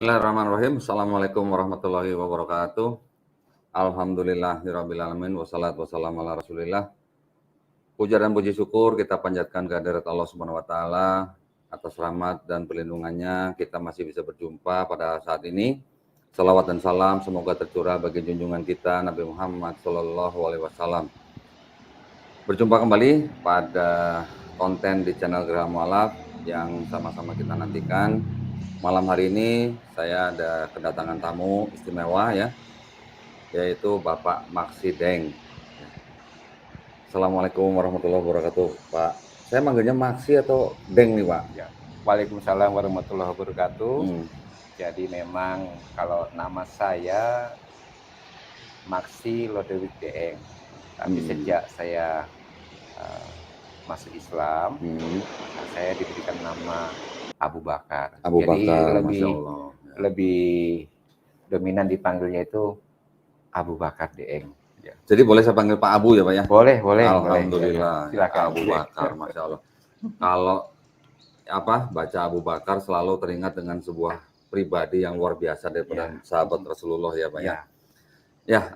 Bismillahirrahmanirrahim. Assalamualaikum warahmatullahi wabarakatuh. Alhamdulillahirabbil alamin wassalatu wassalamu ala Rasulillah. Puja dan puji syukur kita panjatkan kehadirat Allah Subhanahu wa taala atas rahmat dan perlindungannya kita masih bisa berjumpa pada saat ini. Salawat dan salam semoga tercurah bagi junjungan kita Nabi Muhammad sallallahu alaihi wasallam. Berjumpa kembali pada konten di channel Geraha Mualaf yang sama-sama kita nantikan. Malam hari ini saya ada kedatangan tamu istimewa ya, yaitu Bapak Maksi Deng. Assalamualaikum warahmatullahi wabarakatuh, Pak. Saya manggilnya Maksi atau Deng nih, Pak? Ya. Waalaikumsalam warahmatullahi wabarakatuh. Jadi memang kalau nama saya Maksi Lodewijk Deeng. Tapi sejak saya masuk Islam, saya diberikan nama Abu Bakar. Abu Jadi Bakar, lebih dominan dipanggilnya itu Abu Bakar Deeng. Ya. Jadi boleh saya panggil Pak Abu ya, Pak ya? Boleh. Alhamdulillah. Ya. Silakan. Abu Bakar, Masya Allah. Kalau baca Abu Bakar selalu teringat dengan sebuah pribadi yang luar biasa daripada sahabat Rasulullah ya, Pak ya. Ya,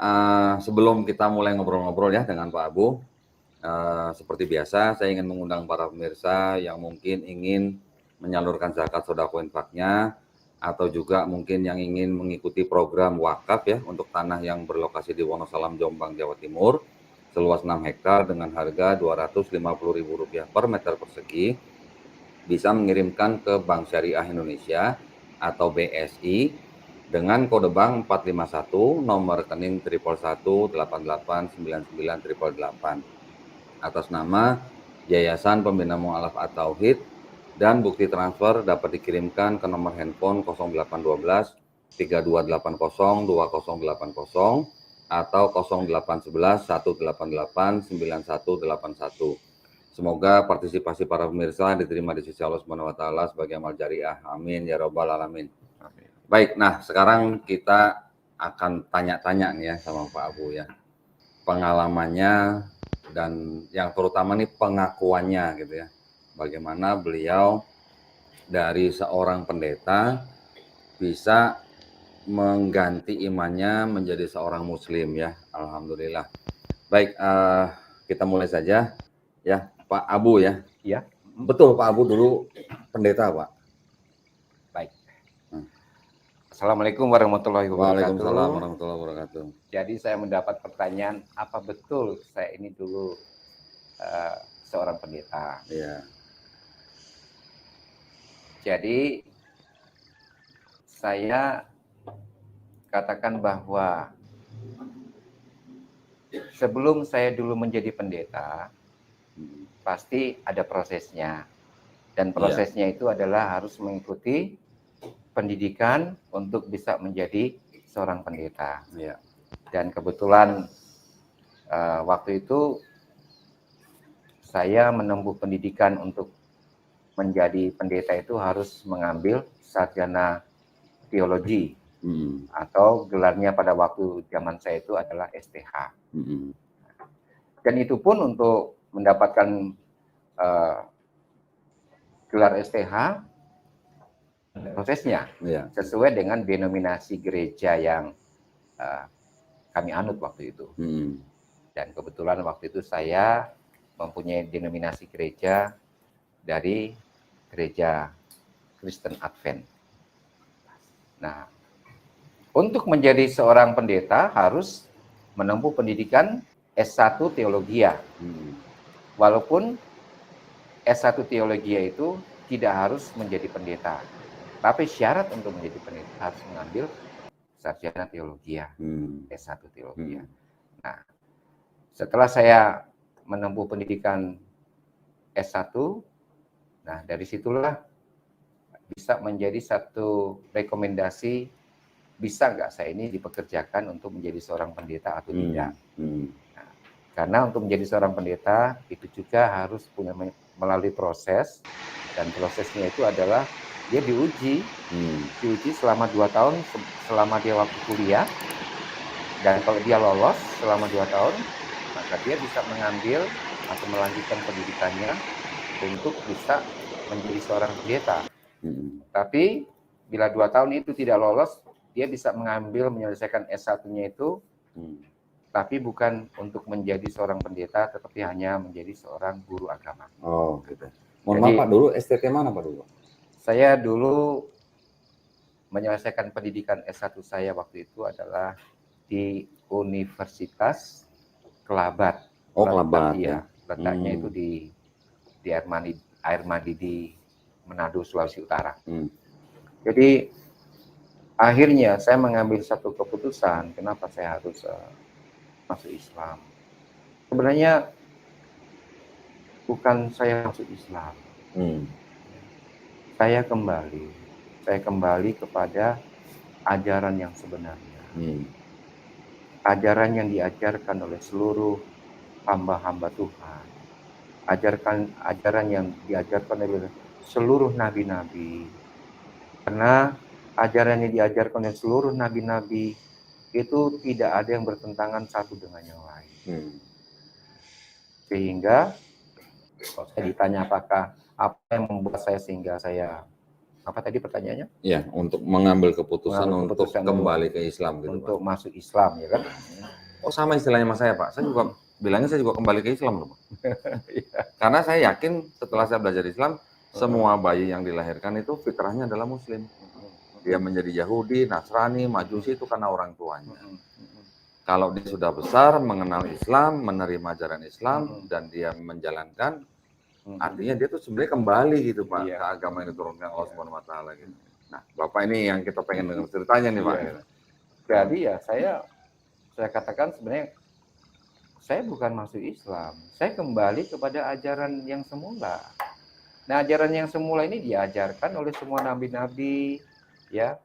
sebelum kita mulai ngobrol-ngobrol ya dengan Pak Abu, seperti biasa saya ingin mengundang para pemirsa yang mungkin ingin menyalurkan zakat sedekah infaknya, atau juga mungkin yang ingin mengikuti program wakaf ya untuk tanah yang berlokasi di Wonosalam, Jombang, Jawa Timur seluas 6 hektar dengan harga Rp250.000 per meter persegi, bisa mengirimkan ke Bank Syariah Indonesia atau BSI dengan kode bank 451 nomor rekening 111889988 atas nama Yayasan Pembina Mu'alaf At-Tauhid, dan bukti transfer dapat dikirimkan ke nomor handphone 0812 3280 2080 atau 0811 188 9181. Semoga partisipasi para pemirsa diterima di sisi Allah Subhanahu wa taala sebagai amal jariah. Amin ya rabbal alamin. Baik, nah sekarang kita akan tanya-tanya nih ya sama Pak Abu ya. Pengalamannya dan yang terutama nih pengakuannya gitu ya. Bagaimana beliau dari seorang pendeta bisa mengganti imannya menjadi seorang muslim ya. Alhamdulillah. Baik, kita mulai saja ya, Pak Abu ya. Iya. Betul, Pak Abu dulu pendeta, Pak. Baik. Assalamualaikum warahmatullahi wabarakatuh. Waalaikumsalam warahmatullahi wabarakatuh. Jadi saya mendapat pertanyaan, apa betul saya ini dulu seorang pendeta? Iya. Jadi saya katakan bahwa sebelum saya dulu menjadi pendeta, pasti ada prosesnya. Dan prosesnya itu adalah harus mengikuti pendidikan untuk bisa menjadi seorang pendeta. Iya. Dan kebetulan waktu itu saya menempuh pendidikan untuk menjadi pendeta itu harus mengambil sarjana teologi atau gelarnya pada waktu zaman saya itu adalah STH. Dan itu pun untuk mendapatkan gelar STH prosesnya sesuai dengan denominasi gereja yang kami anut waktu itu. Dan kebetulan waktu itu saya mempunyai denominasi gereja dari Gereja Kristen Advent. Nah, untuk menjadi seorang pendeta harus menempuh pendidikan S1 Teologia. Walaupun S1 Teologia itu tidak harus menjadi pendeta. Tapi syarat untuk menjadi pendeta harus mengambil sarjana teologia, S1 Teologia. Nah, setelah saya menempuh pendidikan S1, nah dari situlah bisa menjadi satu rekomendasi, bisa nggak saya ini dipekerjakan untuk menjadi seorang pendeta atau tidak. Nah, karena untuk menjadi seorang pendeta itu juga harus melalui proses, dan prosesnya itu adalah dia diuji selama 2 tahun selama dia waktu kuliah, dan kalau dia lolos selama 2 tahun, maka dia bisa mengambil atau melanjutkan pendidikannya untuk bisa menjadi seorang pendeta. Tapi Bila 2 tahun itu tidak lolos, dia bisa menyelesaikan S1-nya itu, tapi bukan untuk menjadi seorang pendeta, tetapi hanya menjadi seorang guru agama. Oh, gitu. Mohon maaf Pak, dulu STT mana Pak dulu? Saya dulu menyelesaikan pendidikan S1 saya waktu itu adalah di Universitas Kelabat. Oh, Kelabat ya. Letaknya itu di Air Mandi di Manado, Sulawesi Utara. Jadi akhirnya saya mengambil satu keputusan kenapa saya harus masuk Islam. Sebenarnya bukan saya masuk Islam. Saya kembali kepada ajaran yang sebenarnya. Ajaran yang diajarkan oleh seluruh hamba-hamba Tuhan. Ajaran yang diajarkan oleh seluruh nabi-nabi. Karena ajaran yang diajarkan oleh seluruh nabi-nabi itu tidak ada yang bertentangan satu dengan yang lain. Sehingga kalau saya ditanya apa yang membuat saya sehingga saya, apa tadi pertanyaannya? Ya, untuk mengambil keputusan untuk kembali ke Islam gitu, untuk Pak. Masuk Islam ya kan? Oh, sama istilahnya mas saya Pak. Saya juga bilangnya saya juga kembali ke Islam loh Pak. Karena saya yakin setelah saya belajar Islam, semua bayi yang dilahirkan itu fitrahnya adalah Muslim. Dia menjadi Yahudi, Nasrani, Majusi itu karena orang tuanya. Kalau dia sudah besar, mengenal Islam, menerima ajaran Islam, dan dia menjalankan, artinya dia tuh sebenarnya kembali gitu Pak, ke agama yang diturunkan Allah Subhanahu wa Ta'ala gitu. Nah, Bapak ini yang kita pengen dengar ceritanya nih Pak. Jadi ya saya katakan sebenarnya saya bukan masuk Islam, saya kembali kepada ajaran yang semula. Nah, ajaran yang semula ini diajarkan oleh semua nabi-nabi, ya.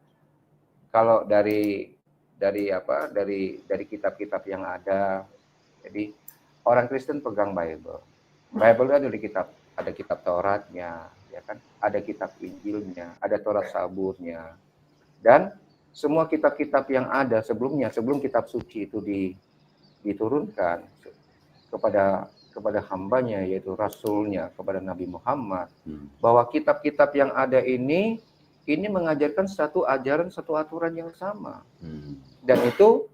Kalau dari kitab-kitab yang ada. Jadi orang Kristen pegang Bible. Bible itu ada kitab Tauratnya, ya kan? Ada kitab Injilnya, ada Taurat Saburnya. Dan semua kitab-kitab yang ada sebelum kitab suci itu diturunkan kepada hambanya, yaitu Rasulnya, kepada Nabi Muhammad, bahwa kitab-kitab yang ada ini mengajarkan satu aturan yang sama. Dan itu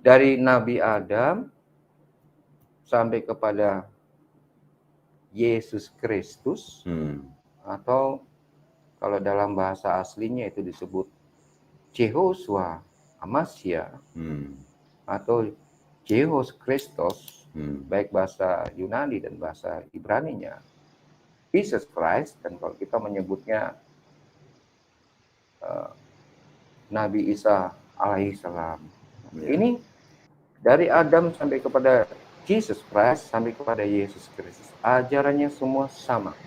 dari Nabi Adam sampai kepada Yesus Kristus, atau kalau dalam bahasa aslinya itu disebut Yehoshua Hamasya, atau Yesus Kristus, baik bahasa Yunani dan bahasa Ibraninya, Jesus Christ, dan kalau kita menyebutnya Nabi Isa alaihissalam. Ini dari Adam sampai kepada Jesus Christ, sampai kepada Yesus Kristus, ajarannya semua sama.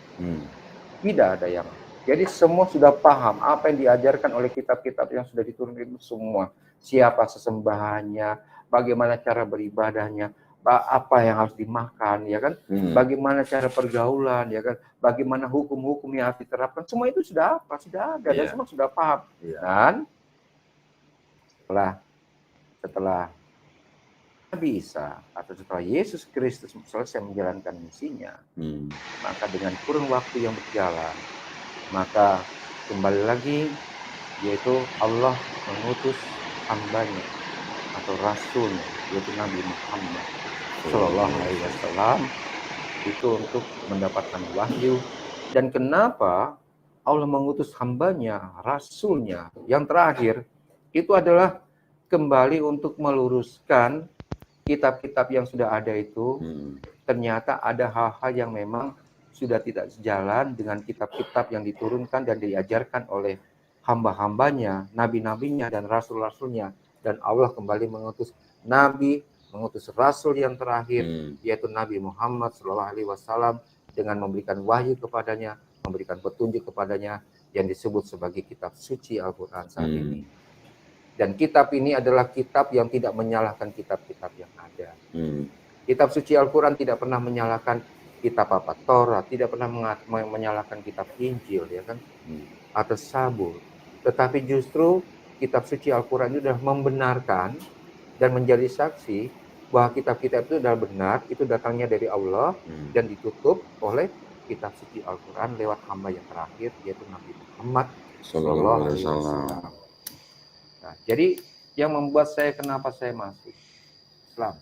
Tidak ada yang. Jadi semua sudah paham apa yang diajarkan oleh kitab-kitab yang sudah diturunkan itu semua. Siapa sesembahannya, bagaimana cara beribadahnya, apa yang harus dimakan, ya kan? Bagaimana cara pergaulan, ya kan? Bagaimana hukum-hukum yang harus diterapkan, semua itu sudah ada, dan semua sudah paham. Dan setelah Nabi Isa atau setelah Yesus Kristus selesai menjalankan misinya, maka dengan kurun waktu yang berjalan, maka kembali lagi, yaitu Allah mengutus hambanya atau rasulnya, yaitu Nabi Muhammad Shallallahu Alaihi Wasallam, itu untuk mendapatkan wahyu. Dan kenapa Allah mengutus hambanya, rasulnya yang terakhir, itu adalah kembali untuk meluruskan kitab-kitab yang sudah ada itu. Ternyata ada hal-hal yang memang sudah tidak sejalan dengan kitab-kitab yang diturunkan dan diajarkan oleh hamba-hambanya, nabi-nabinya, dan rasul-rasulnya. Dan Allah kembali mengutus rasul yang terakhir, yaitu Nabi Muhammad SAW, dengan memberikan wahyu kepadanya, memberikan petunjuk kepadanya, yang disebut sebagai kitab suci Al-Quran saat ini. Dan kitab ini adalah kitab yang tidak menyalahkan kitab-kitab yang ada. Kitab suci Al-Quran tidak pernah menyalahkan kitab apa, Taurat, tidak pernah menyalahkan kitab Injil, ya kan, atau Sabur. Tetapi justru kitab suci Al-Quran itu sudah membenarkan dan menjadi saksi bahwa kitab-kitab itu adalah benar, itu datangnya dari Allah, dan ditutup oleh kitab suci Al-Quran lewat hamba yang terakhir, yaitu Nabi Muhammad Sallallahu alaihi wasallam. Nah, jadi yang membuat saya, kenapa saya masuk Islam?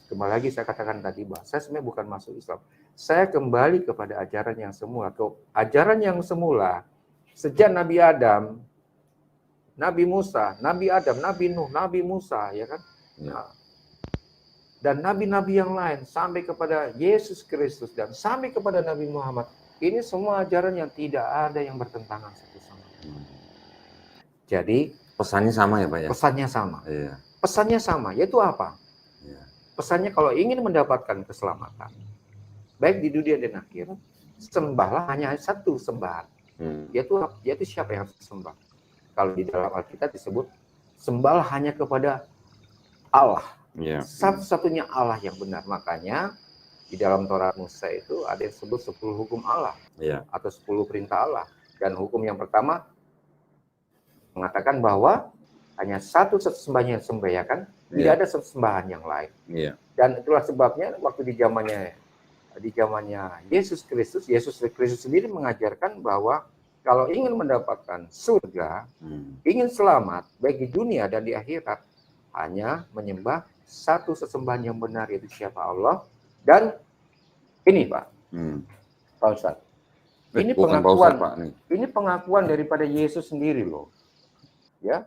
Kembali lagi saya katakan tadi bahwa saya sebenarnya bukan masuk Islam. Saya kembali kepada ajaran yang semula. Ajaran yang semula sejak Nabi Adam, Nabi Musa, Nabi Adam, Nabi Nuh, Nabi Musa, ya kan? Nah, dan nabi-nabi yang lain sampai kepada Yesus Kristus dan sampai kepada Nabi Muhammad. Ini semua ajaran yang tidak ada yang bertentangan satu sama lain. Jadi pesannya sama ya Pak ya? Pesannya sama. Iya. Pesannya sama, yaitu apa? Iya. Pesannya kalau ingin mendapatkan keselamatan, baik di dunia dan akhirat, sembahlah hanya satu sembahan. Yaitu siapa yang harus disembah? Kalau di dalam Alkitab disebut, sembahlah hanya kepada Allah. Yeah. Satu-satunya Allah yang benar. Makanya di dalam Torah Musa itu ada yang disebut 10 hukum Allah. Yeah. Atau 10 perintah Allah. Dan hukum yang pertama mengatakan bahwa hanya satu sembahan yang disembah, ya kan? Tidak ada sembahan yang lain. Yeah. Dan itulah sebabnya waktu di zamannya Yesus Kristus sendiri mengajarkan bahwa kalau ingin mendapatkan surga, ingin selamat baik di dunia dan di akhirat, hanya menyembah satu sesembahan yang benar, yaitu siapa? Allah. Dan ini Pak, Pak Ustadz, ini pengakuan, Pak, ini pengakuan daripada Yesus sendiri loh, ya.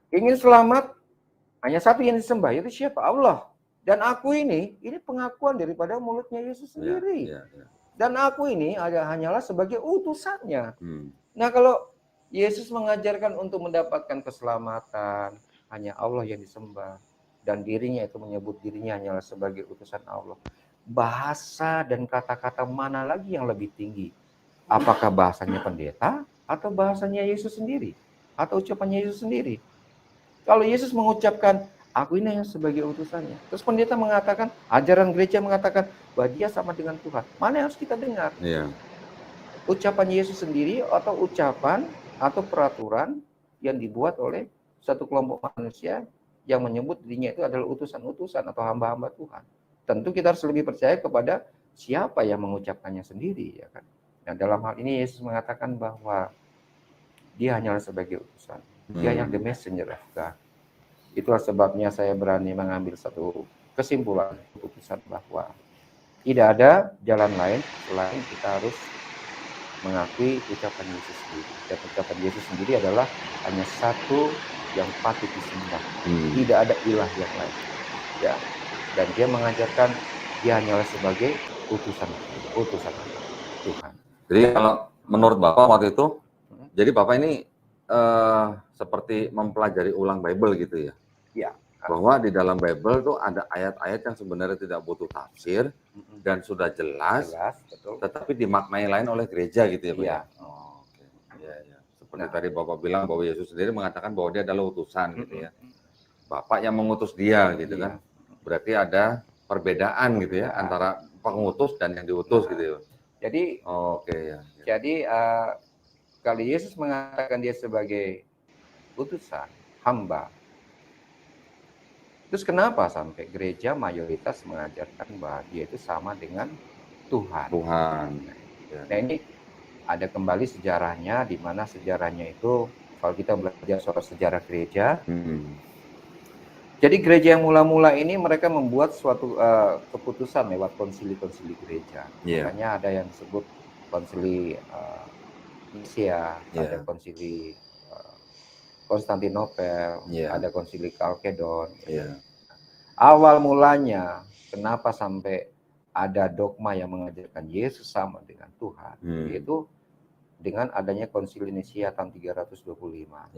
Ingin selamat, hanya satu yang disembah, yaitu siapa? Allah. Dan aku ini pengakuan daripada mulutnya Yesus sendiri. Dan aku ini hanyalah sebagai utusannya. Nah, kalau Yesus mengajarkan untuk mendapatkan keselamatan, hanya Allah yang disembah. Dan dirinya itu menyebut dirinya hanyalah sebagai utusan Allah. Bahasa dan kata-kata mana lagi yang lebih tinggi? Apakah bahasanya pendeta atau bahasanya Yesus sendiri? Atau ucapannya Yesus sendiri? Kalau Yesus mengucapkan, aku ini yang sebagai utusannya. Terus pendeta mengatakan, ajaran gereja mengatakan bahwa dia sama dengan Tuhan. Mana yang harus kita dengar? Ucapan Yesus sendiri atau ucapan atau peraturan yang dibuat oleh satu kelompok manusia yang menyebut dirinya itu adalah utusan-utusan atau hamba-hamba Tuhan. Tentu kita harus lebih percaya kepada siapa yang mengucapkannya sendiri, ya kan? Nah, dalam hal ini Yesus mengatakan bahwa dia hanyalah sebagai utusan. Dia yang the messenger of God. Itulah sebabnya saya berani mengambil satu kesimpulan, keputusan bahwa tidak ada jalan lain selain kita harus mengakui ucapan Yesus sendiri. Dan ucapan Yesus sendiri adalah hanya satu yang patut disembah. Tidak ada ilah yang lain. Ya. Dan dia mengajarkan dia hanyalah sebagai utusan Tuhan. Jadi kalau menurut Bapak waktu itu, jadi Bapak ini seperti mempelajari ulang Bible gitu ya? Ya. Bahwa di dalam Bible tuh ada ayat-ayat yang sebenarnya tidak butuh tafsir dan sudah jelas, betul. Tetapi dimaknai lain oleh gereja gitu ya Pak? Iya. Ya. Seperti tadi Bapak bilang bahwa Yesus sendiri mengatakan bahwa dia adalah utusan gitu ya. Bapak yang mengutus dia gitu kan. Berarti ada perbedaan gitu ya antara pengutus dan yang diutus gitu ya. Jadi Jadi kalau Yesus mengatakan dia sebagai utusan, hamba. Terus kenapa sampai gereja mayoritas mengajarkan bahwa dia itu sama dengan Tuhan? Nah, ini ada kembali sejarahnya, di mana sejarahnya itu kalau kita belajar soal sejarah gereja, jadi gereja yang mula-mula ini mereka membuat suatu keputusan lewat konsili-konsili gereja. Makanya ada yang disebut konsili Nisia, ada konsili Konstantinopel, ada konsili Kalkedon. Awal mulanya, kenapa sampai ada dogma yang mengajarkan Yesus sama dengan Tuhan, yaitu dengan adanya konsili Nisia tahun 325,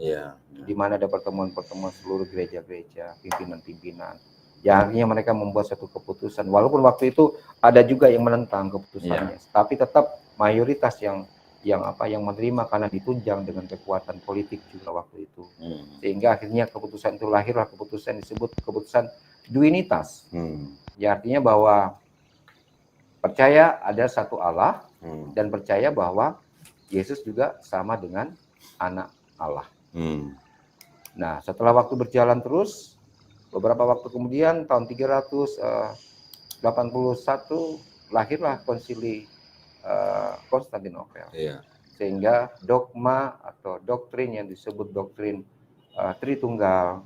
di mana ada pertemuan-pertemuan seluruh gereja-gereja, pimpinan-pimpinan. Yang akhirnya mereka membuat satu keputusan, walaupun waktu itu ada juga yang menentang keputusannya, tapi tetap mayoritas yang menerima karena ditunjang dengan kekuatan politik juga waktu itu. Sehingga akhirnya keputusan itu lahirlah keputusan disebut keputusan Duinitas. Ya, artinya bahwa percaya ada satu Allah dan percaya bahwa Yesus juga sama dengan anak Allah. Nah, setelah waktu berjalan terus, beberapa waktu kemudian tahun 381 lahirlah konsili Konstantinopel. Iya. Sehingga dogma atau doktrin yang disebut doktrin Tritunggal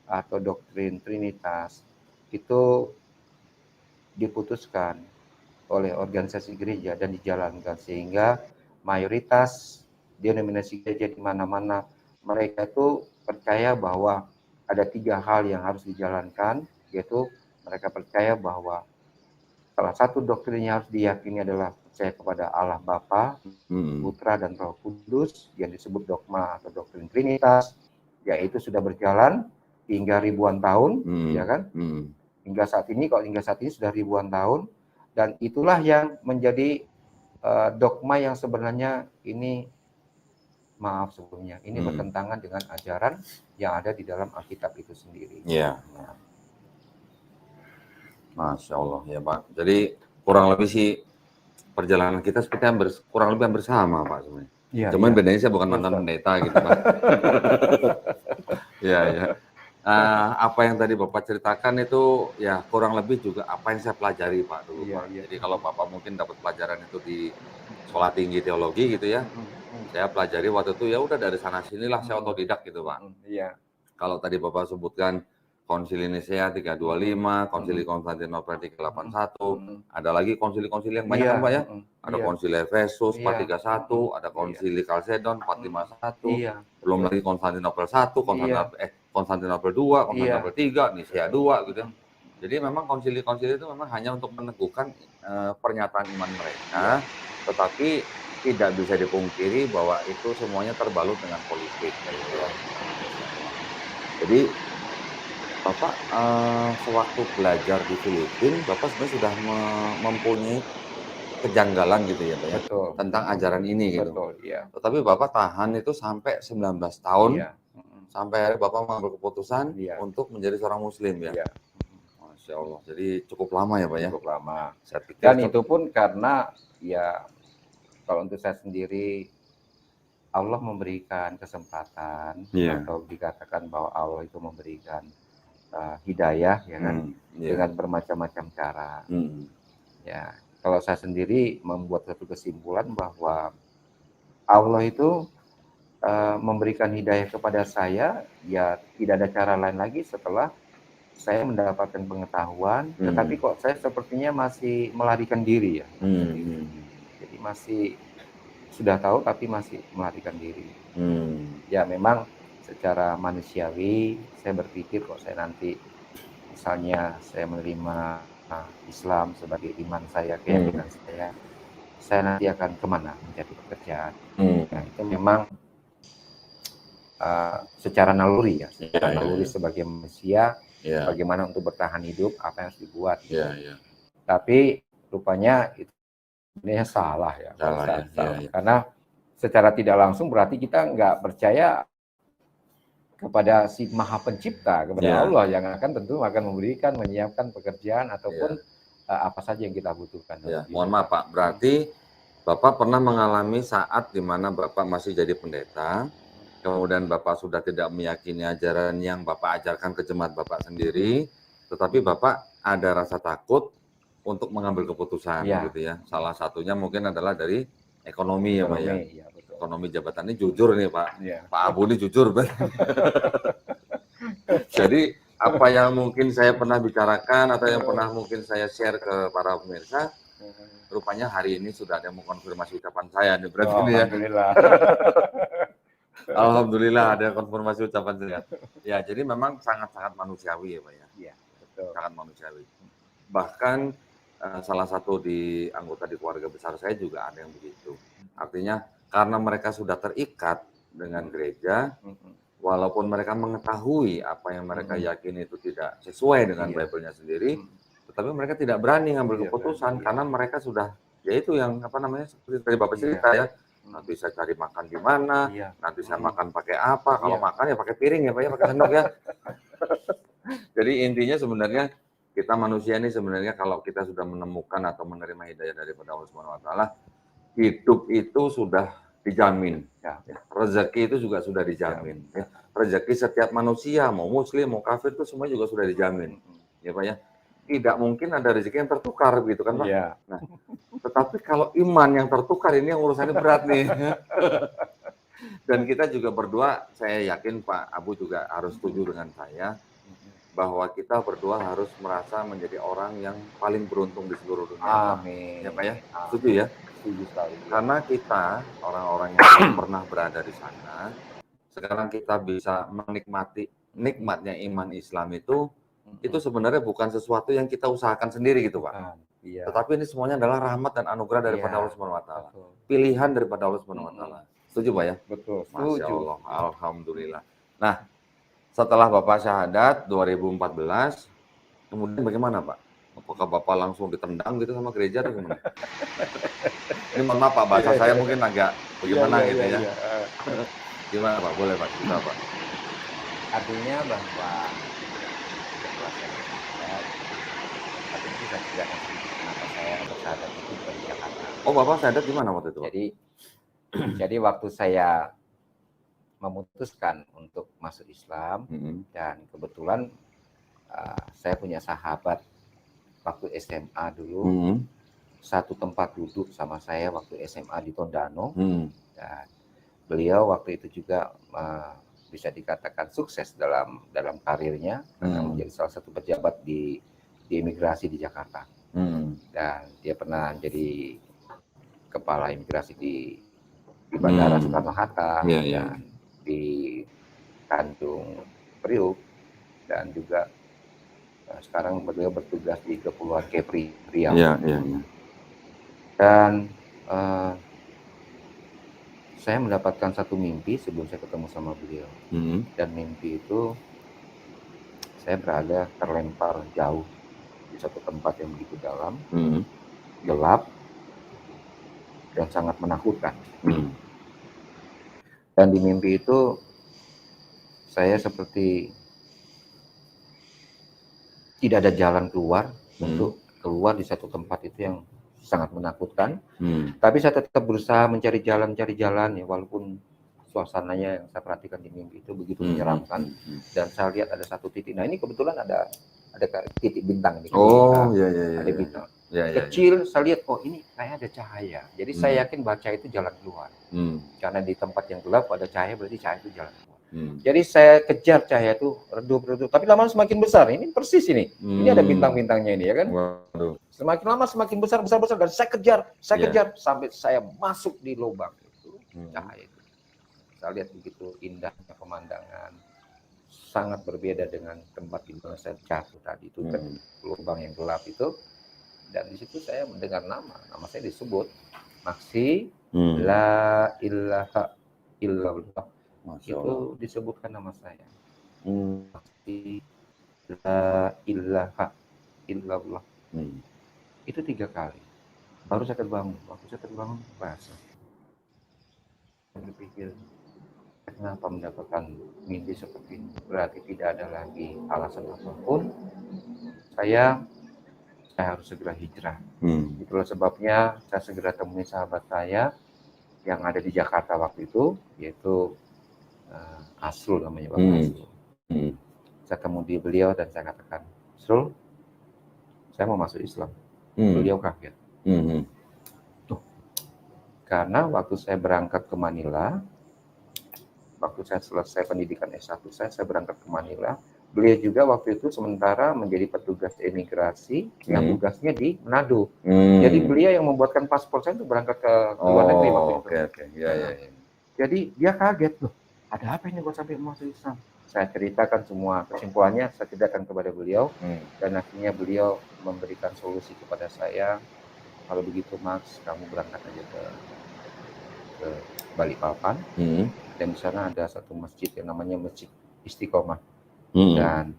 atau doktrin Trinitas itu diputuskan oleh organisasi gereja dan dijalankan, sehingga mayoritas denominasi gereja di mana-mana mereka itu percaya bahwa ada 3 hal yang harus dijalankan, yaitu mereka percaya bahwa salah satu doktrin yang harus diyakini adalah percaya kepada Allah Bapa, Putra dan Roh Kudus yang disebut dogma atau doktrin Trinitas, yaitu sudah berjalan hingga ribuan tahun, ya kan? Hingga saat ini sudah ribuan tahun, dan itulah yang menjadi dogma yang sebenarnya ini, maaf sebelumnya, ini bertentangan dengan ajaran yang ada di dalam Alkitab itu sendiri. Iya. Masya Allah ya Pak. Jadi kurang lebih sih perjalanan kita seperti kurang lebih hampir sama Pak sebenarnya. Ya, cuman ya. bedanya saya bukan mantan pendeta gitu Pak. Iya ya. Apa yang tadi Bapak ceritakan itu ya kurang lebih juga apa yang saya pelajari Pak dulu Pak. Jadi kalau Bapak mungkin dapat pelajaran itu di sekolah tinggi teologi gitu ya, saya pelajari waktu itu ya udah dari sana sinilah saya otodidak gitu Pak. Iya. Kalau tadi Bapak sebutkan Konsili Nisea 325, Konsili Konstantinopel 381, ada lagi konsili-konsili yang banyak kan Pak ya? Ada Konsili Efesus 431, ada Konsili Kalsedon 451, belum lagi Konstantinopel 1, Konstantinopel 2, Konstantinopel 3, Nisea 2 gitu. Jadi memang konsili-konsili itu memang hanya untuk meneguhkan pernyataan iman mereka, tetapi tidak bisa dipungkiri bahwa itu semuanya terbalut dengan politik. Jadi Bapak sewaktu belajar di Filipina, Bapak sebenarnya sudah mempunyai kejanggalan gitu ya Pak ya, Betul. tentang ajaran ini gitu. Betul, iya. Tetapi Bapak tahan itu sampai 19 tahun, sampai Bapak mengambil keputusan untuk menjadi seorang Muslim ya. Masya Allah, jadi cukup lama ya Pak ya? Cukup lama. Saya pikir Dan itu pun karena ya kalau untuk saya sendiri, Allah memberikan kesempatan atau dikatakan bahwa Allah itu memberikan hidayah ya kan, dengan bermacam-macam cara. Ya, kalau saya sendiri membuat satu kesimpulan bahwa Allah itu memberikan hidayah kepada saya, ya tidak ada cara lain lagi setelah saya mendapatkan pengetahuan, tetapi kok saya sepertinya masih melarikan diri ya. Jadi masih sudah tahu tapi masih melarikan diri. Ya memang secara manusiawi saya berpikir kok saya nanti misalnya saya menerima Islam sebagai iman saya, keyakinan saya nanti akan kemana mencari pekerjaan. Nah, itu memang secara naluri ya, secara naluri sebagai manusia, bagaimana untuk bertahan hidup, apa yang harus dibuat. Tapi rupanya itu sebenarnya salah ya. Karena secara tidak langsung berarti kita nggak percaya kepada si Maha Pencipta, kepada Allah yang tentu akan memberikan, menyiapkan pekerjaan ataupun apa saja yang kita butuhkan. Mohon maaf Pak, berarti Bapak pernah mengalami saat di mana Bapak masih jadi pendeta, kemudian Bapak sudah tidak meyakini ajaran yang Bapak ajarkan ke jemaat Bapak sendiri, tetapi Bapak ada rasa takut untuk mengambil keputusan gitu ya. Salah satunya mungkin adalah dari ekonomi ya Pak ya. Ekonomi jabatan ini jujur nih Pak. Pak Abu ini jujur. Jadi apa yang mungkin saya pernah bicarakan atau yang pernah mungkin saya share ke para pemirsa, rupanya hari ini sudah ada yang mengkonfirmasi ucapan saya nih berarti ini ya. Alhamdulillah. Alhamdulillah ada konfirmasi ucapan saya. Ya, jadi memang sangat-sangat manusiawi ya Pak ya. Iya, betul. Sangat manusiawi. Bahkan salah satu di anggota di keluarga besar saya juga ada yang begitu. Artinya karena mereka sudah terikat dengan gereja, walaupun mereka mengetahui apa yang mereka yakini itu tidak sesuai dengan Bible-nya sendiri, tetapi mereka tidak berani ngambil keputusan karena mereka sudah, yaitu yang apa namanya seperti tadi Bapak cerita ya, nanti saya cari makan di mana, nanti saya makan pakai apa, kalau makan ya pakai piring ya Pak ya, pakai sendok ya. Jadi intinya sebenarnya kita manusia ini sebenarnya kalau kita sudah menemukan atau menerima hidayah daripada Allah Subhanahu wa taala, hidup itu sudah dijamin. Rezeki itu juga sudah dijamin. Rezeki setiap manusia, mau muslim, mau kafir itu semua juga sudah dijamin. Ya Pak ya. Tidak mungkin ada rezeki yang tertukar gitu kan Pak. Nah, Tetapi kalau iman yang tertukar ini yang urusannya berat nih. Dan kita juga berdua, saya yakin Pak Abu juga harus setuju dengan saya, bahwa kita berdua harus merasa menjadi orang yang paling beruntung di seluruh dunia, Pak. Amin. Ya Pak ya? Amin. Setuju ya? Setuju sekali. Karena kita, orang-orang yang pernah berada di sana, sekarang kita bisa menikmati nikmatnya iman Islam itu sebenarnya bukan sesuatu yang kita usahakan sendiri gitu Pak. Iya. Tetapi ini semuanya adalah rahmat dan anugerah daripada Allah Subhanahu wa taala. Pilihan daripada Allah Subhanahu wa taala. Setuju Pak ya? Betul, Masya setuju. Allah, alhamdulillah. Nah, setelah Bapak syahadat 2014, kemudian bagaimana Pak? Apakah Bapak langsung ditendang gitu sama gereja atau gimana? Ini mohon maaf Pak, bahasa saya mungkin agak bagaimana gitu ya. Gimana Pak? Boleh Pak, cerita Pak. Artinya bahwa setelah saya bersahadat, tapi itu saya ceritakan sedikit kenapa saya bersahadat itu dari Jakarta. Oh Bapak syahadat di mana waktu itu Pak? Jadi waktu saya memutuskan untuk masuk Islam, dan kebetulan saya punya sahabat waktu SMA dulu, satu tempat duduk sama saya waktu SMA di Tondano, dan beliau waktu itu juga bisa dikatakan sukses dalam karirnya, karena menjadi salah satu pejabat di imigrasi di Jakarta, dan dia pernah jadi kepala imigrasi di Bandara Soekarno-Hatta, dan di Tanjung Priuk, dan juga sekarang beliau bertugas di Kepulauan Kepri Riau. Dan saya mendapatkan satu mimpi sebelum saya ketemu sama beliau. Dan mimpi itu saya berada terlempar jauh di satu tempat yang begitu dalam, gelap, dan sangat menakutkan. Dan di mimpi itu saya seperti tidak ada jalan keluar untuk keluar di satu tempat itu yang sangat menakutkan. Tapi saya tetap berusaha mencari jalan ya, walaupun suasananya yang saya perhatikan di mimpi itu begitu menyeramkan. Dan saya lihat ada satu titik. Nah ini kebetulan ada titik bintang ini. Ada bintang. Kecil, saya lihat, oh ini kayak ada cahaya. Jadi saya yakin bahwa cahaya itu jalan keluar. Karena di tempat yang gelap ada cahaya, berarti cahaya itu jalan keluar. Jadi saya kejar cahaya itu, redup. Tapi lama semakin besar. Ini persis ini. Ini ada bintang-bintangnya ini, ya kan? Semakin lama semakin besar. Dan saya kejar sampai saya masuk di lubang itu, cahaya itu. Saya lihat begitu indahnya pemandangan. Sangat berbeda dengan tempat di mana saya jatuh tadi itu, kan lubang yang gelap itu. Dan di situ saya mendengar nama saya disebut, Maksi, La ilaha illallah. Itu disebutkan nama saya. Maksi, La ilaha illallah. Itu 3 kali. Baru saya terbangun. Waktu saya terbangun, bahasa. Saya berpikir, kenapa mendapatkan mimpi seperti ini? Berarti tidak ada lagi alasan apapun. Saya harus segera hijrah. Itulah sebabnya saya segera temui sahabat saya yang ada di Jakarta waktu itu, yaitu Asrul namanya, Bapak Asrul. Saya temu di beliau dan saya katakan, Asrul, saya mau masuk Islam. Beliau kaget. Karena waktu saya berangkat ke Manila, waktu saya selesai pendidikan S1 saya berangkat ke Manila. Beliau juga waktu itu sementara menjadi petugas imigrasi yang tugasnya di Manado. Jadi beliau yang membuatkan paspor saya untuk berangkat ke luar negeri waktu itu. Jadi dia kaget, loh, ada apa ini kok sampai masuk Islam? Saya ceritakan semua kesimpulannya, saya ceritakan kepada beliau, dan akhirnya beliau memberikan solusi kepada saya. Kalau begitu Max, kamu berangkat aja ke Balikpapan, dan di sana ada satu masjid yang namanya Masjid Istiqomah. Dan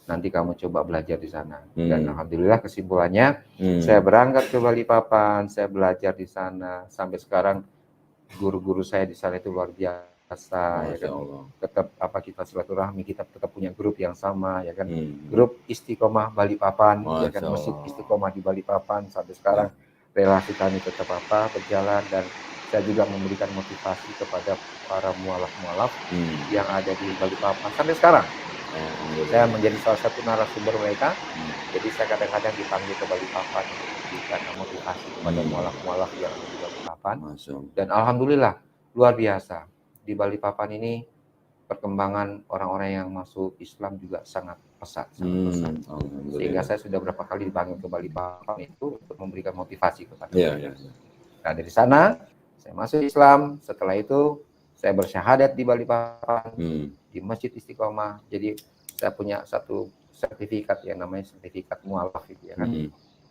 nanti kamu coba belajar di sana. Dan alhamdulillah kesimpulannya, saya berangkat ke Balikpapan, saya belajar di sana. Sampai sekarang guru-guru saya di sana itu luar biasa, ya kan. Tetap kita silaturahmi, kita tetap punya grup yang sama, ya kan. Grup Istiqomah Balikpapan, ya kan, Masjid Istiqomah di Balikpapan. Sampai sekarang relasi kami tetap berjalan, dan saya juga memberikan motivasi kepada para mualaf-mualaf yang ada di Balikpapan sampai sekarang. Saya menjadi salah satu narasumber mereka. Jadi saya kadang-kadang dipanggil ke Balikpapan memberikan motivasi kepada mualaf-mualaf yang ada di Balikpapan. Masya. Dan alhamdulillah luar biasa di Balikpapan ini perkembangan orang-orang yang masuk Islam juga sangat pesat, sehingga saya sudah berapa kali dipanggil ke Balikpapan itu untuk memberikan motivasi kepada mereka. Nah dari sana saya masuk Islam. Setelah itu saya bersyahadat di Balikpapan di Masjid Istiqomah. Jadi saya punya satu sertifikat yang namanya sertifikat mualaf itu ya kan.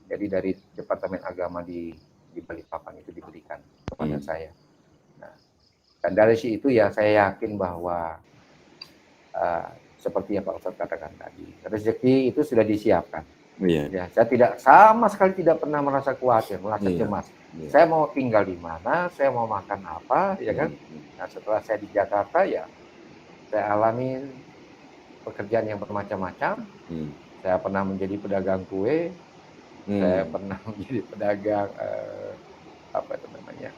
Jadi dari Departemen Agama di Balikpapan itu diberikan kepada saya. Nah, dan dari situ ya saya yakin bahwa seperti yang Pak Ustadz katakan tadi, rezeki itu sudah disiapkan. Ya, saya tidak sama sekali tidak pernah merasa khawatir, merasa cemas. Saya mau tinggal di mana, saya mau makan apa, ya kan? Nah, setelah saya di Jakarta ya, saya alami pekerjaan yang bermacam-macam. Saya pernah menjadi pedagang kue, saya pernah menjadi pedagang apa itu namanya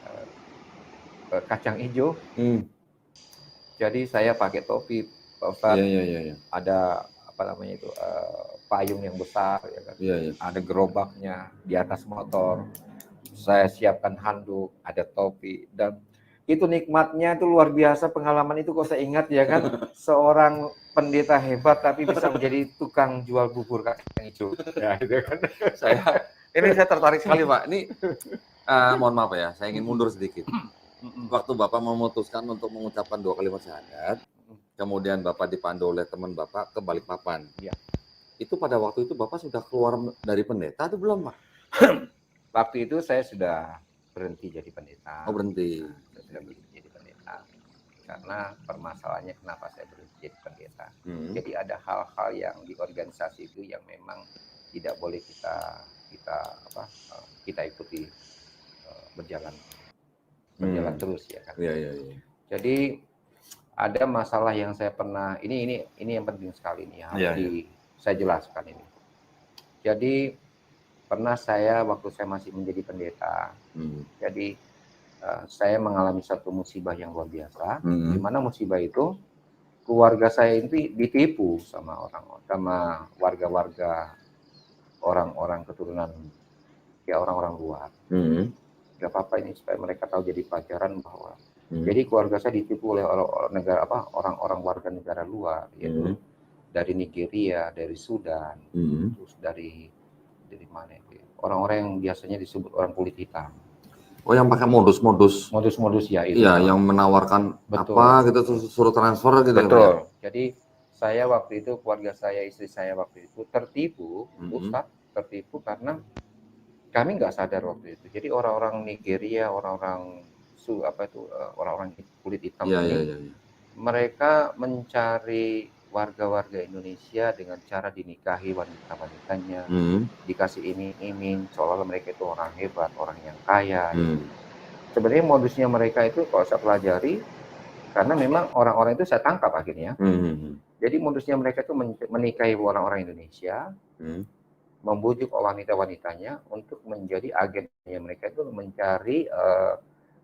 kacang hijau. Jadi saya pakai topi, Pak Ustadz. Ada apa namanya itu payung yang besar, ya kan? Ada gerobaknya di atas motor. Saya siapkan handuk, ada topi, dan itu nikmatnya itu luar biasa. Pengalaman itu kok saya ingat ya kan, seorang pendeta hebat tapi bisa menjadi tukang jual bubur kacang hijau. Ya, gitu kan. Saya tertarik sekali Pak. Ini mohon maaf ya, saya ingin mundur sedikit. Waktu Bapak memutuskan untuk mengucapkan 2 kalimat syahadat, kemudian Bapak dipandu oleh teman Bapak ke Balikpapan. Ya. Itu pada waktu itu Bapak sudah keluar dari pendeta atau belum Pak? Waktu itu saya sudah berhenti jadi pendeta. Oh berhenti. Saya sudah berhenti jadi pendeta. Karena permasalahannya kenapa saya berhenti jadi pendeta. Jadi ada hal-hal yang di organisasi itu yang memang tidak boleh kita ikuti berjalan terus ya kan. Jadi ada masalah yang saya pernah ini yang penting sekali nih saya jelaskan ini. Jadi pernah saya waktu saya masih menjadi pendeta, jadi saya mengalami satu musibah yang luar biasa. Di mana musibah itu keluarga saya itu ditipu sama warga-warga orang-orang keturunan ya orang-orang luar. Gak apa-apa ini supaya mereka tahu jadi pelajaran bahwa jadi keluarga saya ditipu oleh orang-orang warga negara luar, yaitu dari Nigeria, dari Sudan, terus dari mana itu? Orang-orang yang biasanya disebut orang kulit hitam. Oh, yang pakai modus ya itu. Iya, yang menawarkan apa gitu suruh transfer gitu. Betul. Ya? Jadi saya waktu itu istri saya waktu itu tertipu, tertipu karena kami nggak sadar waktu itu. Jadi orang-orang Nigeria, orang-orang kulit hitam mereka mencari warga-warga Indonesia dengan cara dinikahi wanita-wanitanya, dikasih iming-iming, seolah-olah mereka itu orang hebat, orang yang kaya. Sebenarnya modusnya mereka itu kalau saya pelajari, karena memang orang-orang itu saya tangkap akhirnya. Jadi modusnya mereka itu menikahi orang-orang Indonesia, membujuk wanita-wanitanya untuk menjadi agennya mereka itu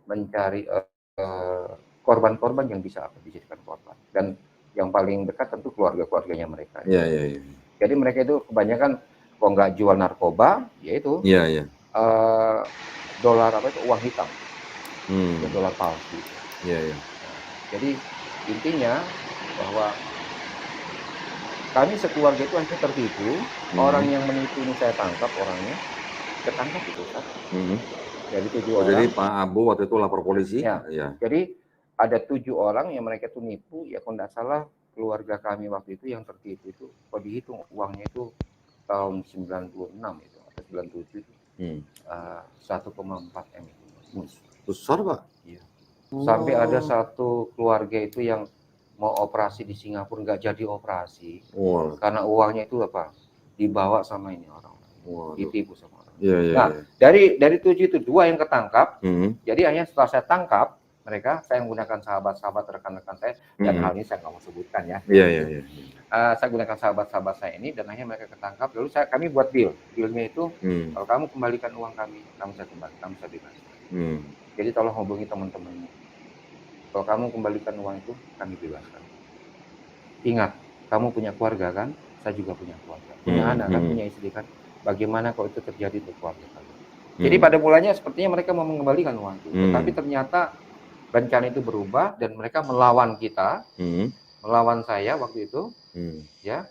mencari korban-korban yang bisa dijadikan korban. Dan yang paling dekat tentu keluarga-keluarganya mereka. Jadi mereka itu kebanyakan kalau nggak jual narkoba, yaitu dolar uang hitam, dolar palsu. Jadi intinya bahwa kami sekeluarga itu hanya tertipu. Orang yang menipu ini saya tangkap orangnya, ketangkap itu kan. Jadi 7 orang. Jadi Pak Abu waktu itu lapor polisi. Ya. Jadi ada 7 orang yang mereka itu nipu, ya kalau nggak salah keluarga kami waktu itu yang tertipu itu, kalau dihitung uangnya itu tahun 96 itu atau 97 itu 1,4 M itu. Besar Pak? Iya. Sampai ada satu keluarga itu yang mau operasi di Singapura nggak jadi operasi karena uangnya itu dibawa sama ini orang, ditipu sama orang. Dari 7 itu 2 yang ketangkap. Jadi akhirnya setelah saya tangkap mereka, saya menggunakan sahabat-sahabat rekan-rekan saya, dan hal ini saya nggak mau sebutkan ya. Saya gunakan sahabat-sahabat saya ini, dan akhirnya mereka ketangkap. Lalu kami buat dealnya itu, kalau kamu kembalikan uang kami saya kembali, kamu saya bebas. Jadi tolong hubungi teman-temanmu. Kalau kamu kembalikan uang itu, kami bebaskan. Ingat, kamu punya keluarga kan? Saya juga punya keluarga. Punya anak kan, punya istri kan? Bagaimana kalau itu terjadi untuk keluarga kalian? Jadi pada mulanya sepertinya mereka mau mengembalikan uang itu, tetapi ternyata rencana itu berubah dan mereka melawan kita, melawan saya waktu itu, ya.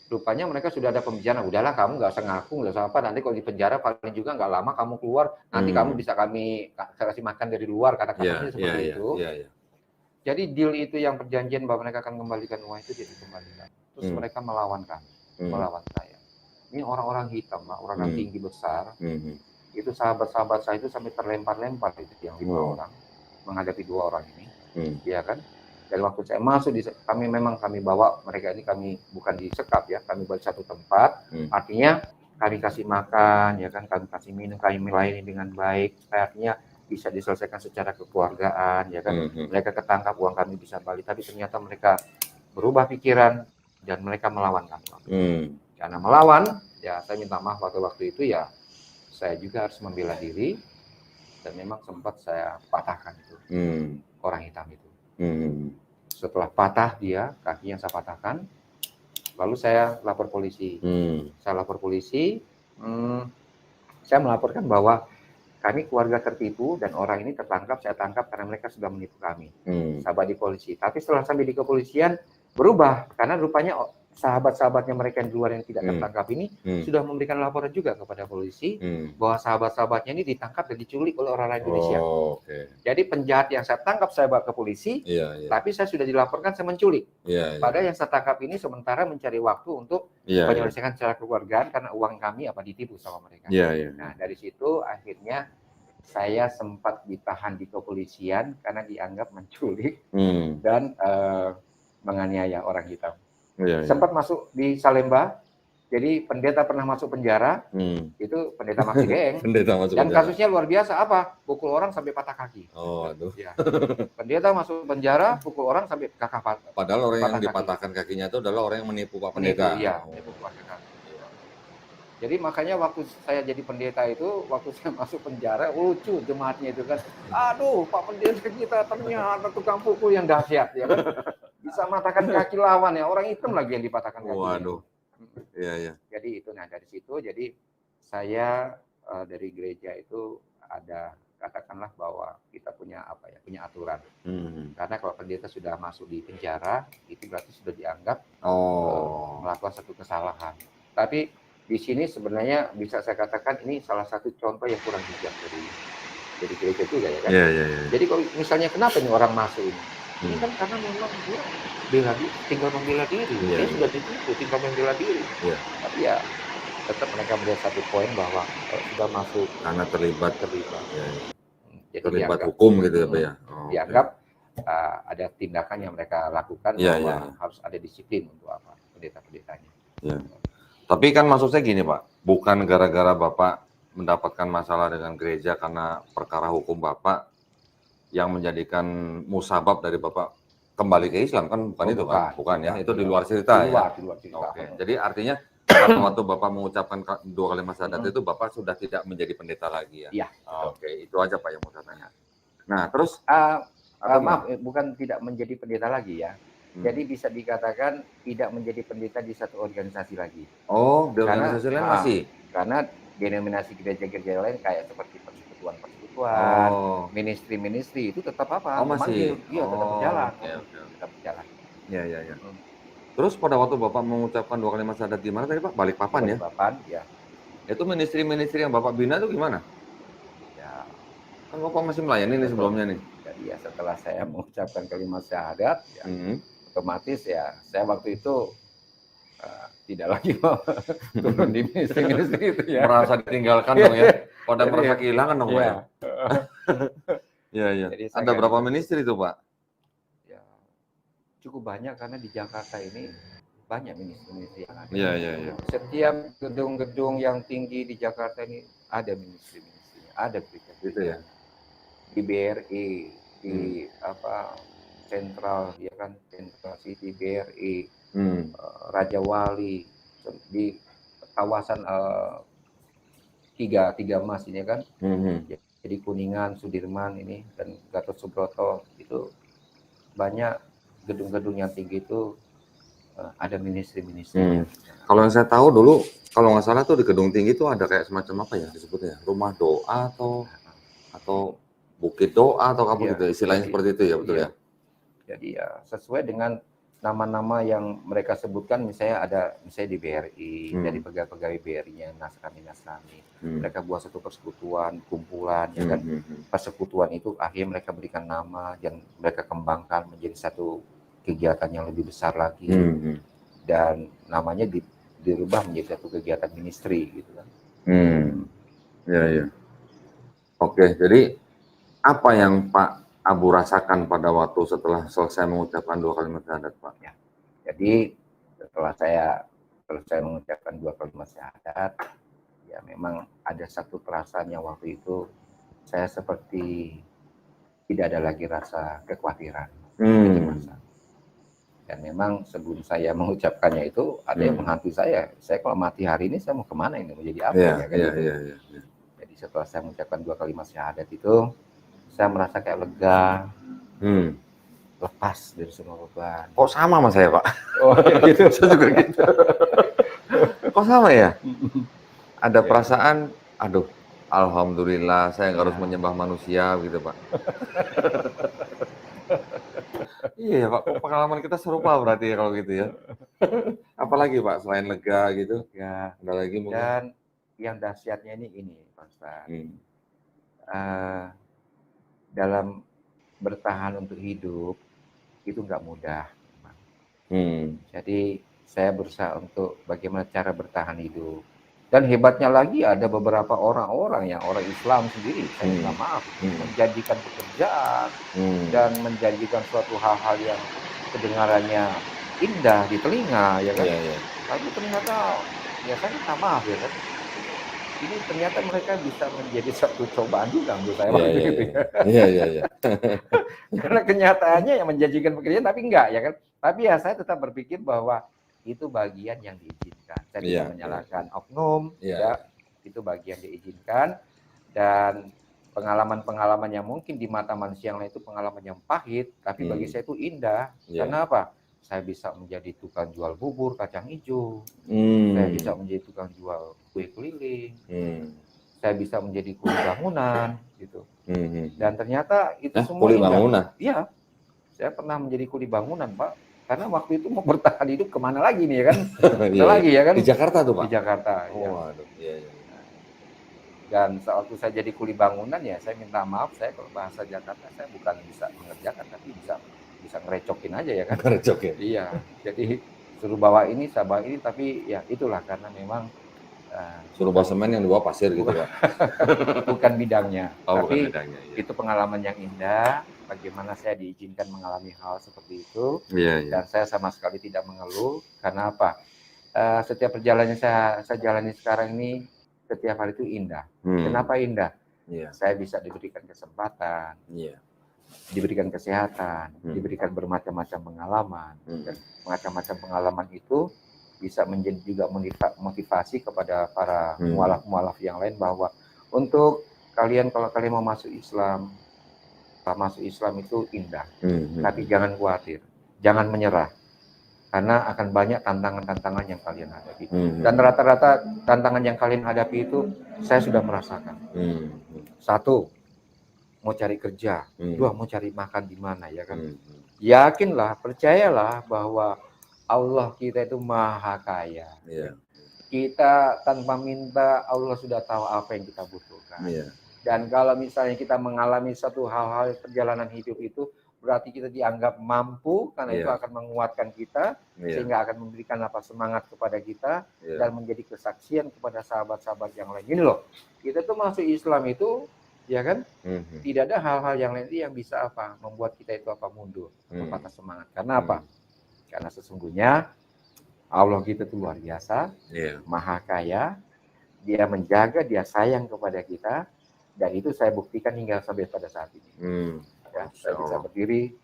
Rupanya mereka sudah ada pembicaraan, udahlah kamu nggak usah ngaku, nggak usah apa, nanti kalau di penjara paling juga nggak lama kamu keluar, nanti kamu bisa kami kasih makan dari luar, kata-katanya seperti itu. Jadi deal itu yang perjanjian bahwa mereka akan kembalikan uang itu jadi kembalikan. Terus mereka melawan kami, melawan saya. Ini orang-orang hitam, orang yang tinggi besar. Itu sahabat-sahabat saya itu sampai terlempar-lempar itu yang 5 orang menghadapi 2 orang ini, ya kan? Dan waktu saya masuk, kami bawa mereka ini, kami bukan disekap ya, kami bawa satu tempat, artinya kami kasih makan, ya kan, kami kasih minum, kami melayani dengan baik, supaya artinya bisa diselesaikan secara kekeluargaan, ya kan. Mereka ketangkap, uang kami bisa balik, tapi ternyata mereka berubah pikiran dan mereka melawan kami. Karena melawan, ya saya minta maaf waktu itu ya, saya juga harus membela diri, dan memang sempat saya patahkan itu orang hitam itu. Setelah patah dia, kaki yang saya patahkan, lalu saya lapor polisi. Saya lapor polisi, saya melaporkan bahwa kami keluarga tertipu dan orang ini tertangkap, saya tangkap karena mereka sudah menipu kami. Sahabat di polisi. Tapi setelah sampai di kepolisian, berubah. Karena rupanya sahabat-sahabatnya mereka yang di luar yang tidak tertangkap ini sudah memberikan laporan juga kepada polisi bahwa sahabat-sahabatnya ini ditangkap dan diculik oleh orang-orang Indonesia. Jadi penjahat yang saya tangkap saya bawa ke polisi, tapi saya sudah dilaporkan saya menculik. Padahal yang saya tangkap ini sementara mencari waktu untuk menyelesaikan secara keluargaan karena uang kami ditipu sama mereka. Nah dari situ akhirnya saya sempat ditahan di kepolisian karena dianggap menculik dan menganiaya orang hitam. Sempat masuk di Salemba, jadi pendeta pernah masuk penjara, itu pendeta Maksi Geng. Dan kasusnya luar biasa, apa? Pukul orang sampai patah kaki. Ya. Pendeta masuk penjara, pukul orang sampai kakak patah. Padahal orang yang dipatahkan kakinya itu adalah orang yang menipu Pak Pendeta. Iya, menipu keluarga kami. Jadi makanya waktu saya jadi pendeta itu, waktu saya masuk penjara, lucu jemaatnya itu kan. Aduh, Pak Pendeta kita ternyata tukang pukul yang dahsyat, ya kan? Bisa matahkan kaki lawan ya, orang hitam lagi yang dipatahkan kaki. Waduh. Jadi itu, nah dari situ, jadi saya dari gereja itu ada, katakanlah bahwa kita punya punya aturan. Karena kalau pendeta sudah masuk di penjara, itu berarti sudah dianggap melakukan satu kesalahan. Tapi di sini sebenarnya bisa saya katakan ini salah satu contoh yang kurang bijak dari gereja juga ya kan. Jadi kalau misalnya kenapa nih orang masuk ini? Ini kan karena memang dia tinggal membela diri. Dia sudah ditipu, tinggal membela diri. Tapi ya tetap mereka melihat satu poin bahwa sudah masuk karena terlibat. Jadi terlibat hukum gitu ya Pak ya. Dianggap ada tindakan yang mereka lakukan bahwa harus ada disiplin untuk pendeta-pendetanya. Tapi kan maksud saya gini Pak, bukan gara-gara Bapak mendapatkan masalah dengan gereja karena perkara hukum Bapak yang menjadikan musabab dari Bapak kembali ke Islam kan, bukan itu kan? Bukan ya, itu di luar cerita ya. Di luar cerita. Jadi artinya waktu Bapak mengucapkan 2 kalimat syahadat itu Bapak sudah tidak menjadi pendeta lagi ya? Itu aja Pak yang mau saya tanya. Nah terus maaf, bukan tidak menjadi pendeta lagi ya. Jadi bisa dikatakan tidak menjadi pendeta di satu organisasi lagi. Di organisasi lain masih? Karena denominasi gereja-gereja lain kayak seperti persekutuan, ministry itu tetap masih? Tetap berjalan. Tetap berjalan. Iya. Terus pada waktu Bapak mengucapkan 2 kalimat syahadat di mana tadi Pak? Balikpapan ya? Balikpapan, ya. Itu ministry yang Bapak bina itu gimana? Ya. Kan Bapak masih melayani nih sebelumnya nih. Jadi ya setelah saya mengucapkan kalimat syahadat, ya, otomatis ya saya waktu itu tidak lagi mau turun di ministry itu ya. Merasa ditinggalkan dong ya? Pada merasa kehilangan dong Pak ya? Iya. Ada berapa ministry itu Pak? Ya, cukup banyak karena di Jakarta ini banyak ministry yang ada. Iya. Setiap gedung-gedung yang tinggi di Jakarta ini ada ministry-nya, ada gereja gitu ya. Di BRI, di Sentral, ya kan, Sentral City BRI, Raja Wali, di kawasan tiga Mas ini kan, jadi Kuningan, Sudirman ini dan Gatot Subroto itu banyak gedung-gedung yang tinggi itu ada ministry-ministrinya. Kalau yang saya tahu dulu, kalau nggak salah tuh di Gedung Tinggi itu ada kayak semacam apa ya disebutnya, rumah doa atau bukit doa atau apa Iya, gitu, istilahnya jadi, seperti itu ya, betul iya. ya? Jadi ya sesuai dengan nama-nama yang mereka sebutkan, misalnya ada misalnya di BRI, dari pegawai-pegawai BRI-nya, Nasrani. Mereka buat satu persekutuan, kumpulan, ya kan. Persekutuan itu akhirnya mereka berikan nama dan mereka kembangkan menjadi satu kegiatan yang lebih besar lagi. Dan namanya dirubah menjadi satu kegiatan ministry gitu kan. Ya. Oke, jadi apa yang Pak Abu rasakan pada waktu setelah selesai mengucapkan 2 kalimat syahadat, Pak? Ya. Jadi setelah saya selesai mengucapkan 2 kalimat syahadat, ya memang ada satu perasaan yang waktu itu saya seperti tidak ada lagi rasa kekhawatiran, kecemasan. Dan memang sebelum saya mengucapkannya itu ada yang menghantui saya kalau mati hari ini saya mau kemana ini, mau jadi apa ya kan gitu. Jadi setelah saya mengucapkan 2 kalimat syahadat itu, saya merasa kayak lega, lepas dari semua beban. Kok sama sama saya, Pak? Oh gitu. Saya juga gitu. Kok sama ya? Ada perasaan, aduh, alhamdulillah saya nggak harus menyembah manusia gitu, Pak. Iya ya, Pak, pengalaman kita serupa berarti ya kalau gitu ya. Apalagi Pak, selain lega gitu, Ya, ada lagi mungkin? dan yang dahsyatnya ini Pak Ustaz. Dalam bertahan untuk hidup itu nggak mudah. Jadi saya berusaha untuk bagaimana cara bertahan hidup. Dan hebatnya lagi ada beberapa orang Islam sendiri, saya minta maaf, menjanjikan pekerjaan dan menjanjikan suatu hal-hal yang kedengarannya indah di telinga, ya kan? Tapi ternyata, ya saya minta maaf ya kan, ini ternyata mereka bisa menjadi satu cobaan juga menurut saya waktu itu. Iya. Karena kenyataannya yang menjanjikan pekerjaan tapi enggak, ya kan? Tapi ya saya tetap berpikir bahwa itu bagian yang diizinkan. Saya tidak menyalahkan oknum, ya. Itu bagian diizinkan. Dan pengalaman-pengalaman yang mungkin di mata manusia yang lain itu pengalaman yang pahit, tapi bagi saya itu indah. Karena apa? Saya bisa menjadi tukang jual bubur kacang hijau. Saya bisa menjadi tukang jual kue keliling. Saya bisa menjadi kuli bangunan, gitu. Dan ternyata itu semua kuli bangunan? Iya, saya pernah menjadi kuli bangunan, Pak. Karena waktu itu mau bertahan hidup kemana lagi nih, ya kan? Lagi ya kan? Di Jakarta tuh, Pak? Di Jakarta, ya. Waduh, iya. Dan waktu saya jadi kuli bangunan ya, saya minta maaf, saya kalau bahasa Jakarta saya bukan bisa mengerjakan, tapi bisa ngerecokin aja ya kan? Ngerecokin? Iya, jadi suruh bawa ini, saya bawa ini, tapi ya itulah karena memang suruh bawa semen yang dibawa pasir gitu, Pak? Bukan bidangnya. Tapi bukan bidangnya, iya. Itu pengalaman yang indah, bagaimana saya diizinkan mengalami hal seperti itu. Dan saya sama sekali tidak mengeluh, karena apa? Setiap perjalanan saya jalani sekarang ini, setiap hari itu indah. Kenapa indah? Saya bisa diberikan kesempatan, diberikan kesehatan, diberikan bermacam-macam pengalaman. Dan macam-macam pengalaman itu bisa menjadi juga motivasi kepada para mualaf-mualaf yang lain bahwa untuk kalian, kalau kalian mau masuk Islam itu indah. Tapi jangan khawatir, jangan menyerah. Karena akan banyak tantangan-tantangan yang kalian hadapi. Dan rata-rata tantangan yang kalian hadapi itu saya sudah merasakan. Satu, mau cari kerja. Dua, mau cari makan di mana, ya kan? Yakinlah, percayalah bahwa Allah kita itu maha kaya. Kita tanpa minta, Allah sudah tahu apa yang kita butuhkan. Dan kalau misalnya kita mengalami satu hal-hal perjalanan hidup itu, berarti kita dianggap mampu, karena itu akan menguatkan kita, sehingga akan memberikan semangat kepada kita, dan menjadi kesaksian kepada sahabat-sahabat yang lain. Gini loh, kita tuh masuk Islam itu, ya kan, tidak ada hal-hal yang lain yang bisa membuat kita itu mundur, atau patah semangat. Karena apa? Karena sesungguhnya Allah kita itu luar biasa, maha kaya, dia menjaga, dia sayang kepada kita, dan itu saya buktikan hingga sampai pada saat ini. Ya, saya bisa berdiri,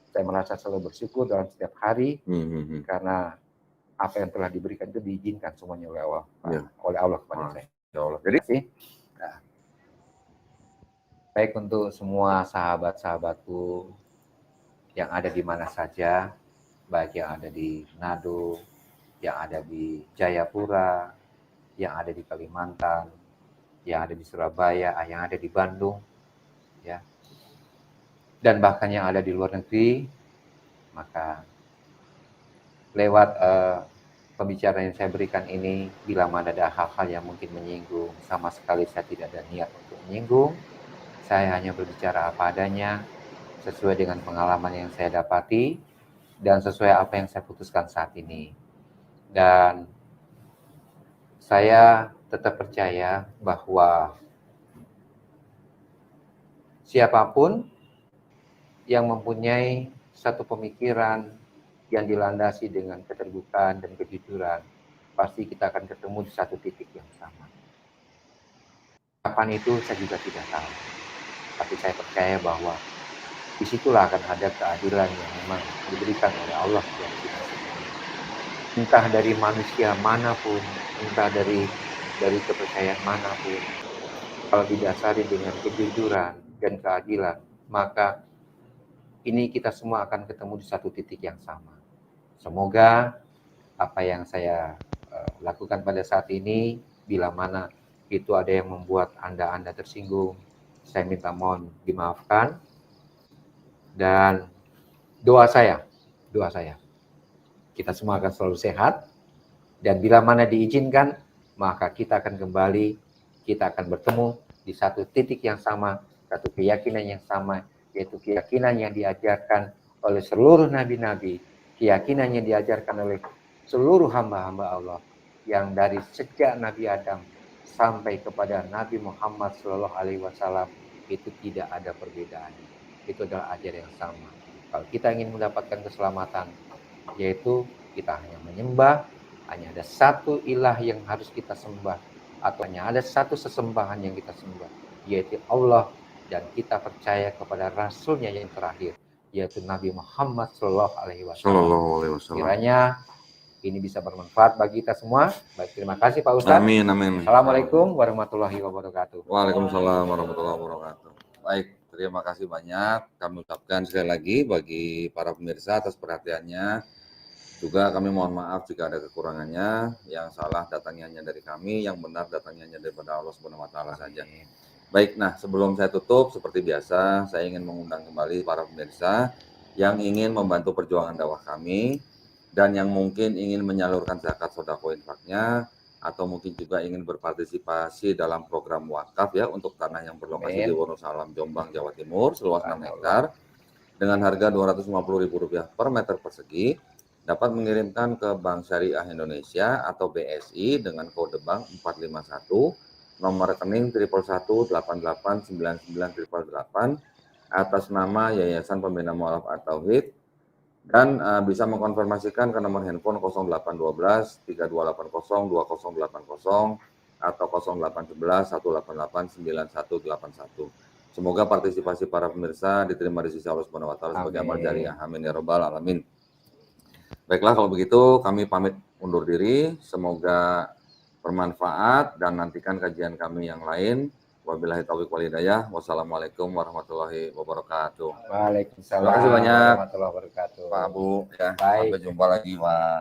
saya merasa selalu bersyukur dalam setiap hari, karena apa yang telah diberikan itu diizinkan semuanya oleh Allah, oleh Allah kepada saya. Jadi, baik untuk semua sahabat-sahabatku yang ada di mana saja, baik yang ada di Manado, yang ada di Jayapura, yang ada di Kalimantan, yang ada di Surabaya, yang ada di Bandung, ya, dan bahkan yang ada di luar negeri. Maka lewat pembicaraan yang saya berikan ini, bila mana ada hal-hal yang mungkin menyinggung, sama sekali saya tidak ada niat untuk menyinggung. Saya hanya berbicara apa adanya, sesuai dengan pengalaman yang saya dapati, dan sesuai apa yang saya putuskan saat ini. Dan saya tetap percaya bahwa siapapun yang mempunyai satu pemikiran yang dilandasi dengan keterbukaan dan kejujuran, pasti kita akan ketemu di satu titik yang sama. Kapan itu saya juga tidak tahu. Tapi saya percaya bahwa disitulah akan ada keadilan yang memang diberikan oleh Allah yang kita semua. Entah dari manusia manapun, entah dari kepercayaan manapun, kalau didasari dengan kejujuran dan keadilan, maka ini kita semua akan ketemu di satu titik yang sama. Semoga apa yang saya lakukan pada saat ini, bila mana itu ada yang membuat Anda tersinggung, saya minta mohon dimaafkan. Dan doa saya, kita semua akan selalu sehat, dan bila mana diizinkan, maka kita akan kembali, kita akan bertemu di satu titik yang sama, satu keyakinan yang sama, yaitu keyakinan yang diajarkan oleh seluruh nabi-nabi, keyakinan yang diajarkan oleh seluruh hamba-hamba Allah, yang dari sejak Nabi Adam sampai kepada Nabi Muhammad SAW, itu tidak ada perbedaannya. Itu adalah ajaran yang sama. Kalau kita ingin mendapatkan keselamatan, yaitu kita hanya menyembah, hanya ada satu ilah yang harus kita sembah, atau hanya ada satu sesembahan yang kita sembah, yaitu Allah, dan kita percaya kepada Rasulnya yang terakhir, yaitu Nabi Muhammad SAW. Kiranya ini bisa bermanfaat bagi kita semua. Baik, terima kasih Pak Ustadz. Amin, amin. Assalamualaikum warahmatullahi wabarakatuh. Waalaikumsalam warahmatullahi wabarakatuh. Baik, terima kasih banyak. Kami ucapkan sekali lagi bagi para pemirsa atas perhatiannya. Juga kami mohon maaf jika ada kekurangannya. Yang salah datangnya hanya dari kami, yang benar datangnya hanya daripada Allah Subhanahu wa taala saja. Baik, nah sebelum saya tutup seperti biasa, saya ingin mengundang kembali para pemirsa yang ingin membantu perjuangan dakwah kami dan yang mungkin ingin menyalurkan zakat sedekah infaknya, atau mungkin juga ingin berpartisipasi dalam program wakaf ya untuk tanah yang berlokasi di Wonosalam, Jombang, Jawa Timur seluas 6 hektar dengan harga Rp250.000 per meter persegi, dapat mengirimkan ke Bank Syariah Indonesia atau BSI dengan kode bank 451, nomor rekening 111889988 atas nama Yayasan Pembina Mu'alaf At-Tauhid, dan bisa mengkonfirmasikan ke nomor handphone 0812 3280 2080 atau 0811 188 9181. Semoga partisipasi para pemirsa diterima di sisi Allah Subhanahu wa taala sebagai amal jariah. Amin ya rabbal alamin. Baiklah, kalau begitu kami pamit undur diri. Semoga bermanfaat dan nantikan kajian kami yang lain. Wabillahi taufiq wal hidayah. Wassalamualaikum warahmatullahi wabarakatuh. Waalaikumsalam. Terima kasih banyak warahmatullahi wabarakatuh. Pak Abu ya. Baik. Sampai jumpa lagi Pak.